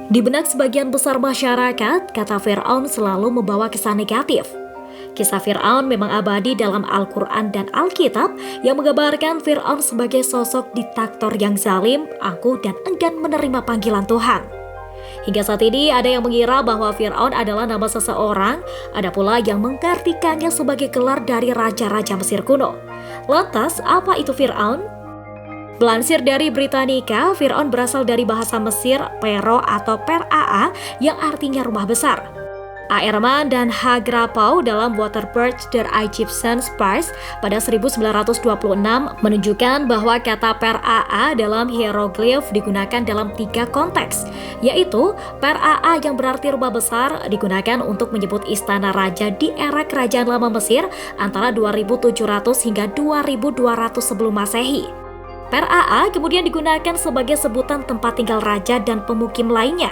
Di benak sebagian besar masyarakat, kata Fir'aun selalu membawa kesan negatif. Kisah Fir'aun memang abadi dalam Al-Quran dan Alkitab yang menggambarkan Fir'aun sebagai sosok diktator yang zalim, angkuh, dan enggan menerima panggilan Tuhan. Hingga saat ini ada yang mengira bahwa Fir'aun adalah nama seseorang, ada pula yang mengartikannya sebagai gelar dari raja-raja Mesir kuno. Lantas, apa itu Fir'aun? Melansir dari Britannica, Fir'aun berasal dari bahasa Mesir Pero atau Per-Aa yang artinya rumah besar. A. Ehrman dan H. Grapau dalam Waterberg der Egyptian Spars pada 1926 menunjukkan bahwa kata Per-Aa dalam hieroglif digunakan dalam 3 konteks, yaitu Per-Aa yang berarti rumah besar digunakan untuk menyebut istana raja di era kerajaan lama Mesir antara 2700 hingga 2200 sebelum Masehi. Per-Aa kemudian digunakan sebagai sebutan tempat tinggal raja dan pemukim lainnya.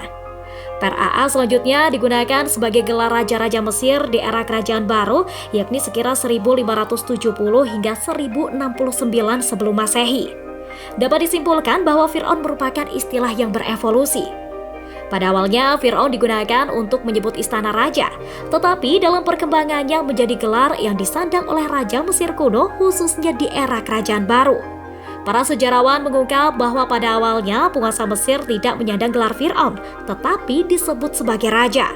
Per-Aa selanjutnya digunakan sebagai gelar raja-raja Mesir di era kerajaan baru, yakni sekira 1570 hingga 1069 sebelum Masehi. Dapat disimpulkan bahwa Fir'aun merupakan istilah yang berevolusi. Pada awalnya, Fir'aun digunakan untuk menyebut istana raja, tetapi dalam perkembangannya menjadi gelar yang disandang oleh raja Mesir kuno khususnya di era kerajaan baru. Para sejarawan mengungkap bahwa pada awalnya penguasa Mesir tidak menyandang gelar Fir'aun, tetapi disebut sebagai raja.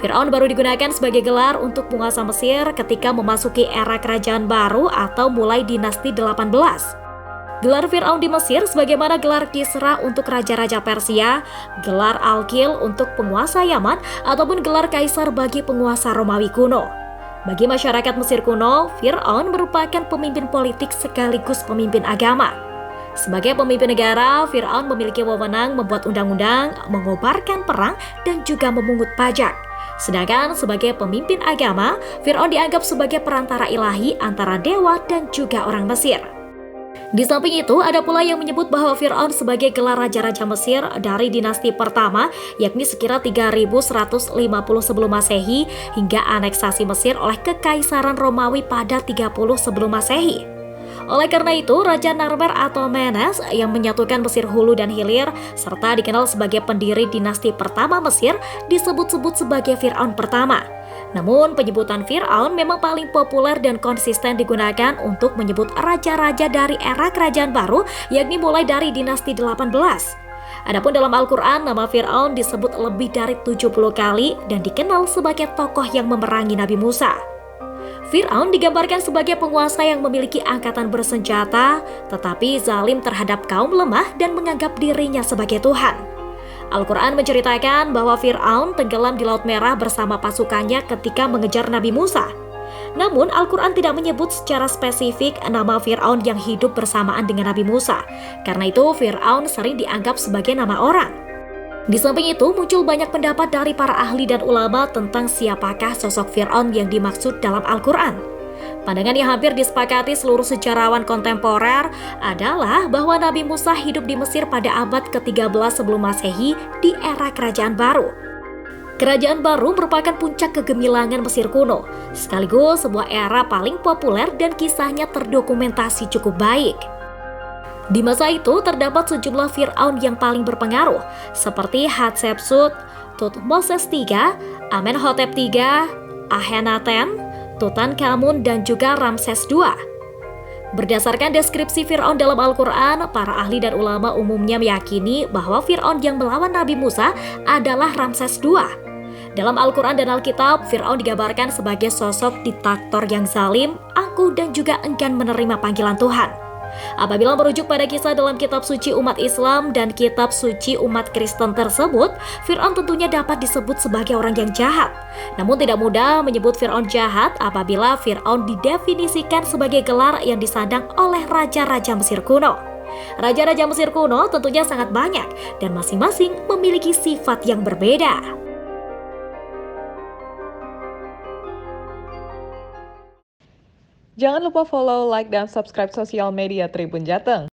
Fir'aun baru digunakan sebagai gelar untuk penguasa Mesir ketika memasuki era kerajaan baru atau mulai dinasti 18. Gelar Fir'aun di Mesir sebagaimana gelar Kisra untuk raja-raja Persia, gelar Al-Kil untuk penguasa Yaman, ataupun gelar Kaisar bagi penguasa Romawi kuno. Bagi masyarakat Mesir kuno, Fir'aun merupakan pemimpin politik sekaligus pemimpin agama. Sebagai pemimpin negara, Fir'aun memiliki wewenang membuat undang-undang, mengobarkan perang, dan juga memungut pajak. Sedangkan sebagai pemimpin agama, Fir'aun dianggap sebagai perantara ilahi antara dewa dan juga orang Mesir. Di samping itu, ada pula yang menyebut bahwa Fir'aun sebagai gelar raja-raja Mesir dari dinasti pertama, yakni sekira 3150 sebelum Masehi hingga aneksasi Mesir oleh Kekaisaran Romawi pada 30 sebelum Masehi. Oleh karena itu, Raja Narmer atau Menes yang menyatukan Mesir Hulu dan Hilir, serta dikenal sebagai pendiri dinasti pertama Mesir, disebut-sebut sebagai Fir'aun pertama. Namun, penyebutan Fir'aun memang paling populer dan konsisten digunakan untuk menyebut raja-raja dari era kerajaan baru, yakni mulai dari dinasti 18. Adapun dalam Al-Quran, nama Fir'aun disebut lebih dari 70 kali dan dikenal sebagai tokoh yang memerangi Nabi Musa. Fir'aun digambarkan sebagai penguasa yang memiliki angkatan bersenjata, tetapi zalim terhadap kaum lemah dan menganggap dirinya sebagai Tuhan. Al-Quran menceritakan bahwa Fir'aun tenggelam di Laut Merah bersama pasukannya ketika mengejar Nabi Musa. Namun, Al-Quran tidak menyebut secara spesifik nama Fir'aun yang hidup bersamaan dengan Nabi Musa. Karena itu, Fir'aun sering dianggap sebagai nama orang. Di samping itu, muncul banyak pendapat dari para ahli dan ulama tentang siapakah sosok Fir'aun yang dimaksud dalam Al-Quran. Pandangan yang hampir disepakati seluruh sejarawan kontemporer adalah bahwa Nabi Musa hidup di Mesir pada abad ke-13 sebelum Masehi di era Kerajaan Baru. Kerajaan Baru merupakan puncak kegemilangan Mesir kuno, sekaligus sebuah era paling populer dan kisahnya terdokumentasi cukup baik. Di masa itu terdapat sejumlah Fir'aun yang paling berpengaruh, seperti Hatshepsut, Thutmoses III, Amenhotep III, Akhenaten, Tutankhamun, dan juga Ramses II. Berdasarkan deskripsi Fir'aun dalam Al-Quran, para ahli dan ulama umumnya meyakini bahwa Fir'aun yang melawan Nabi Musa adalah Ramses II. Dalam Al-Quran dan Alkitab, Fir'aun digambarkan sebagai sosok diktator yang zalim, angkuh, dan juga enggan menerima panggilan Tuhan. Apabila merujuk pada kisah dalam kitab suci umat Islam dan kitab suci umat Kristen tersebut, Fir'aun tentunya dapat disebut sebagai orang yang jahat. Namun tidak mudah menyebut Fir'aun jahat apabila Fir'aun didefinisikan sebagai gelar yang disandang oleh raja-raja Mesir kuno. Raja-raja Mesir kuno tentunya sangat banyak dan masing-masing memiliki sifat yang berbeda. Jangan lupa follow, like, dan subscribe sosial media Tribun Jateng.